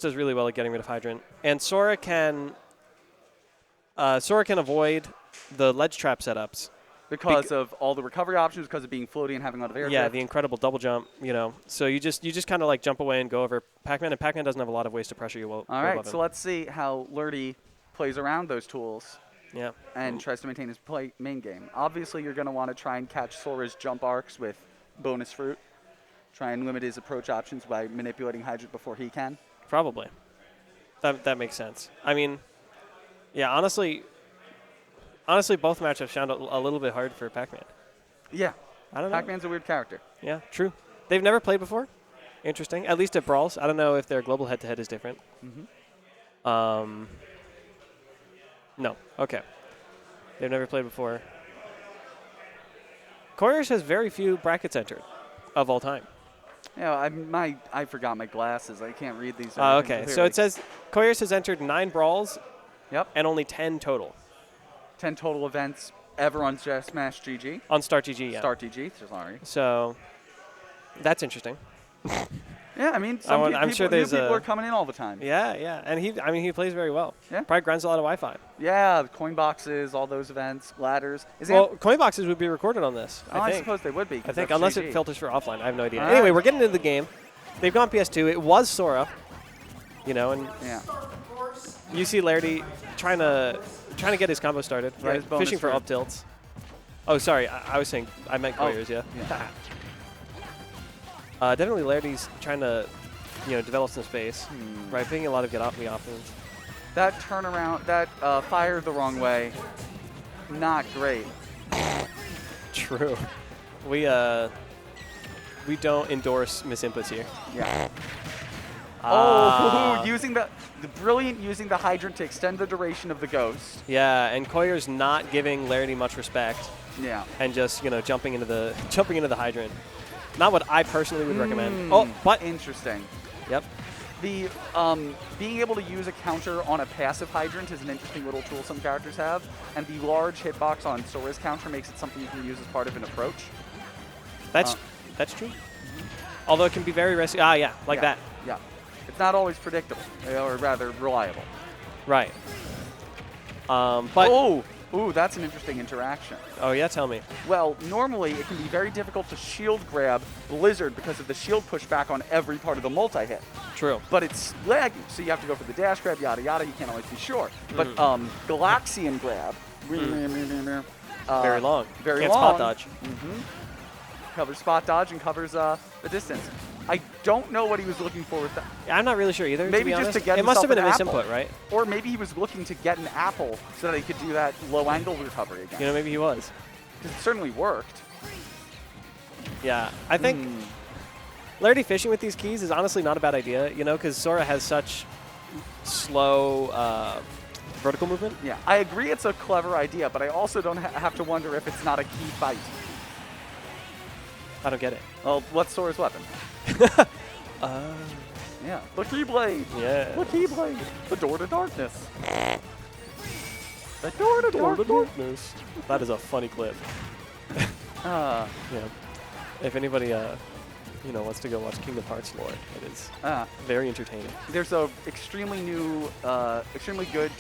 does really well at getting rid of Hydrant. And Sora can avoid the ledge trap setups. Because of all the recovery options, because of being floaty and having a lot of air Yeah, drift. the incredible double jump, you know. So you just kind of like jump away and go over Pac-Man, and Pac-Man doesn't have a lot of ways to pressure you. All right, so let's see how Lerty plays around those tools. Yeah. And tries to maintain his main game. Obviously, you're going to want to try and catch Sora's jump arcs with bonus fruit. Try and limit his approach options by manipulating Hydrant before he can. Probably. That makes sense. I mean, yeah, honestly, both matchups sound a little bit hard for Pac-Man. Yeah. I don't know. Pac-Man's a weird character. Yeah, true. They've never played before. Interesting. At least at Brawls. I don't know if their global head-to-head is different. No. Okay. They've never played before. Coyors has very few brackets entered of all time. Yeah, I forgot my glasses. I can't read these. Okay. So it says Coyors has entered 9 Brawls. Yep. And only 10 total. 10 total events ever on Smash GG. On Start GG, yeah. Start GG, sorry. So that's interesting. Yeah, I mean, I'm sure new people are coming in all the time. Yeah, yeah, and he plays very well. Yeah. Probably grinds a lot of Wi-Fi. Yeah, the coin boxes, all those events, ladders. Coin boxes would be recorded on this. I suppose they would be. I think, unless it filters for offline. I have no idea. All anyway, right. we're getting into the game. They've gone PS2. It was Sora, you know, and you see Lerty trying to get his combo started, Yeah, right? his bonus Fishing for up tilts. Oh, sorry, I was saying I meant Coyors, yeah. Definitely Lerty's trying to, develop some space, right? Picking a lot of get off me options. That turnaround, that fire the wrong way, not great. True. We don't endorse misinputs here. Yeah. Using the brilliant using the Hydrant to extend the duration of the ghost. Yeah, and Coyors not giving Lerty much respect. Yeah. And just jumping into the Hydrant. Not what I personally would recommend. But interesting. Yep. The being able to use a counter on a passive Hydrant is an interesting little tool some characters have, and the large hitbox on Sora's counter makes it something you can use as part of an approach. That's true. Although it can be very risky. That. Yeah. It's not always predictable, or rather reliable. Right. But that's an interesting interaction. Oh yeah, tell me. Well, normally it can be very difficult to shield grab Blizzard because of the shield pushback on every part of the multi-hit. True. But it's laggy, so you have to go for the dash grab, yada yada. You can't always be sure. But Galaxian grab, very long. Very Can't long. spot dodge. Covers spot dodge and covers the distance. I don't know what he was looking for with that. I'm not really sure either. Maybe to be just honest. to get it must have been a himself an misinput, right? Or maybe he was looking to get an apple so that he could do that low angle recovery again. Maybe he was. It certainly worked. Yeah, I think Lerty fishing with these keys is honestly not a bad idea, because Sora has such slow vertical movement. Yeah, I agree it's a clever idea, but I also don't have to wonder if it's not a key fight. I don't get it. Well, what's Sora's weapon? Yeah, the Keyblade. Yeah. The Keyblade. The door to darkness. The door to darkness. That is a funny clip. Yeah. If anybody wants to go watch Kingdom Hearts lore, it is very entertaining. There's a extremely new, extremely good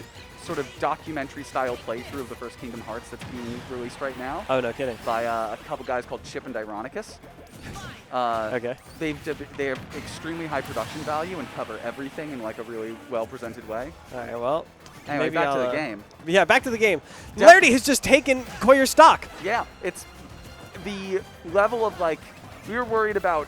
sort of documentary-style playthrough of the first Kingdom Hearts that's being released right now. Oh, no kidding. By a couple guys called Chip and Ironicus. Okay. They have extremely high production value and cover everything in like a really well-presented way. All right, well. Anyway, maybe back to the game. Yeah, back to the game. Lerty has just taken Coyors stock. Yeah, it's the level of we were worried about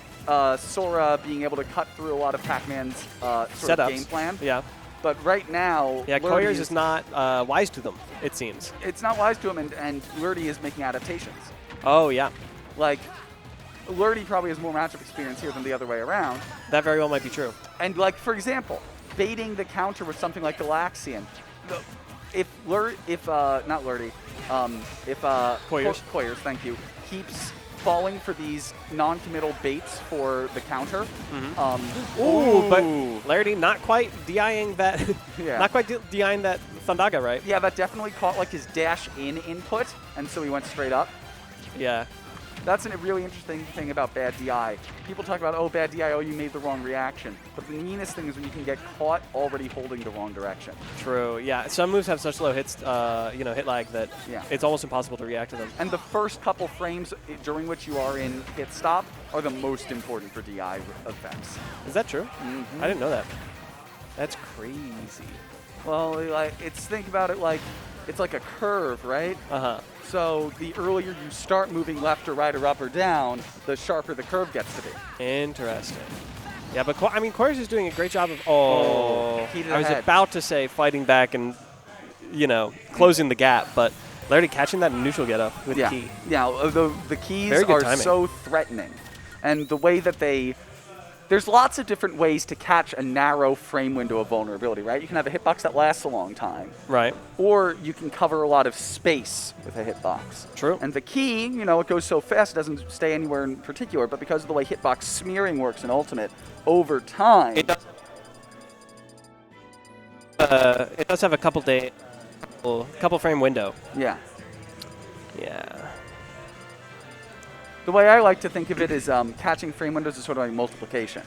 Sora being able to cut through a lot of Pac-Man's sort of game plan. Yeah. But right now, yeah, Coyors is not wise to them, it seems. It's not wise to him, and Lerty is making adaptations. Oh, yeah. Lerty probably has more matchup experience here than the other way around. That very well might be true. And, for example, baiting the counter with something like Galaxian. If Coyors, thank you, keeps falling for these non-committal baits for the counter. But Lerty not quite DIing that. Not quite DIing that Thundaga, right? Yeah, that definitely caught his dash in input, and so he went straight up. Yeah. That's a really interesting thing about bad DI. People talk about, oh, bad DI, oh, you made the wrong reaction. But the meanest thing is when you can get caught already holding the wrong direction. True. Yeah. Some moves have such low hits, hit lag that it's almost impossible to react to them. And the first couple frames during which you are in hit stop are the most important for DI effects. Is that true? Mm-hmm. I didn't know that. That's crazy. Well, think about it like it's like a curve, right? So the earlier you start moving left or right or up or down, the sharper the curve gets to be. Interesting. Yeah, but Coyors is doing a great job of. I was about to say fighting back and, closing the gap, but Lerty catching that neutral get up with key. Yeah, the keys are so threatening, and the way that there's lots of different ways to catch a narrow frame window of vulnerability, right? You can have a hitbox that lasts a long time. Right. Or you can cover a lot of space with a hitbox. True. And the key, it goes so fast, it doesn't stay anywhere in particular, but because of the way hitbox smearing works in Ultimate, over time... It does have a couple frame window. Yeah. Yeah. The way I like to think of it is catching frame windows is sort of like multiplication.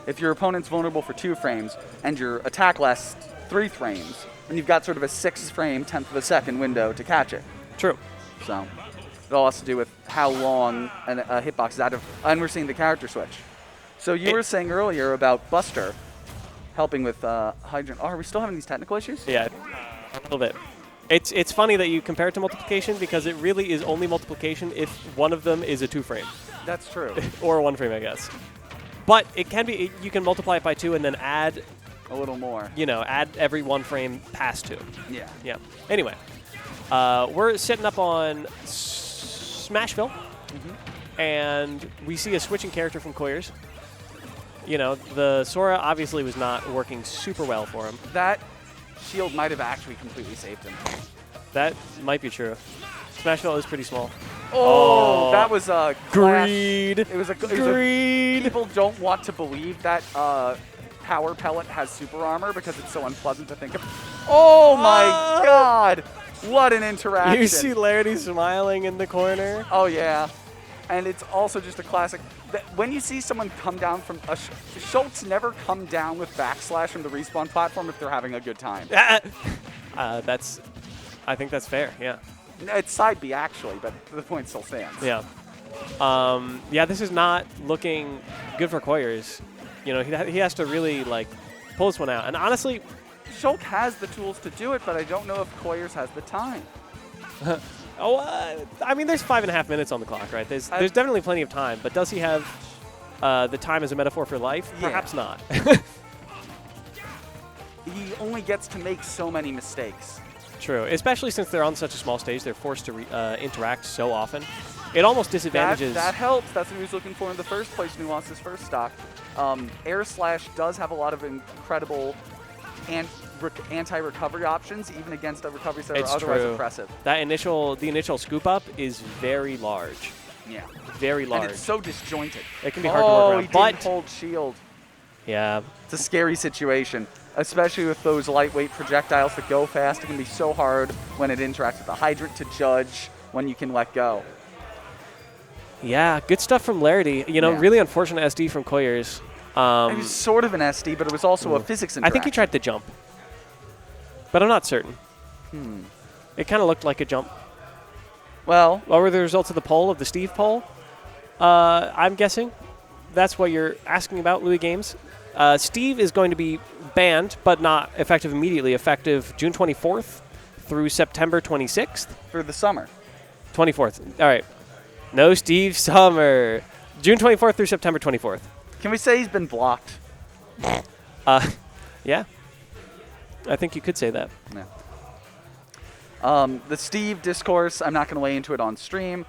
If your opponent's vulnerable for 2 frames and your attack lasts 3 frames, then you've got sort of a 6-frame, 10th of a second window to catch it. True. So it all has to do with how long a hitbox is out of, and we're seeing the character switch. So you were saying earlier about Buster helping with Hydrant. Oh, are we still having these technical issues? Yeah, a little bit. It's funny that you compare it to multiplication because it really is only multiplication if one of them is a 2-frame. That's true. Or a 1-frame, I guess. But it can be, you can multiply it by 2 and then add a little more. Add every 1 frame past 2. Yeah. Yeah. Anyway, we're setting up on Smashville, and we see a switching character from Coyors. The Sora obviously was not working super well for him. That shield might have actually completely saved him. That might be true. Smashville is pretty small. Oh, that was a greed. It was a greed. People don't want to believe that Power Pellet has super armor because it's so unpleasant to think of. Oh my God! What an interaction! You see Lerty smiling in the corner. Oh yeah, and it's also just a classic. When you see someone come down from Schultz never come down with backslash from the respawn platform if they're having a good time. I think that's fair. Yeah. It's side B actually, but the point still stands. Yeah. This is not looking good for Coyors. He has to really pull this one out. And honestly, Schultz has the tools to do it, but I don't know if Coyors has the time. There's 5.5 minutes on the clock, right? There's definitely plenty of time, but does he have the time as a metaphor for life? Yeah. Perhaps not. He only gets to make so many mistakes. True, especially since they're on such a small stage, they're forced to interact so often. It almost disadvantages. That helps. That's what he was looking for in the first place when he lost his first stock. Air Slash does have a lot of incredible anti-recovery options, even against recoveries that are otherwise impressive. The initial scoop up is very large. Yeah. Very large. And it's so disjointed. It can be hard to work around. He didn't hold shield. Yeah. It's a scary situation, especially with those lightweight projectiles that go fast. It can be so hard when it interacts with the hydrant to judge when you can let go. Yeah, good stuff from Lerty. Really unfortunate SD from Coyors. It was sort of an SD, but it was also a physics interaction. I think he tried to jump, but I'm not certain. It kind of looked like a jump. Well, what were the results of the poll, of the Steve poll? I'm guessing that's what you're asking about, Louis Games. Steve is going to be banned, but not effective immediately, effective June 24th through September 26th. For the summer. 24th. All right. No Steve Summer. June 24th through September 24th. Can we say he's been blocked? Yeah. I think you could say that. Yeah. The Steve discourse, I'm not going to weigh into it on stream.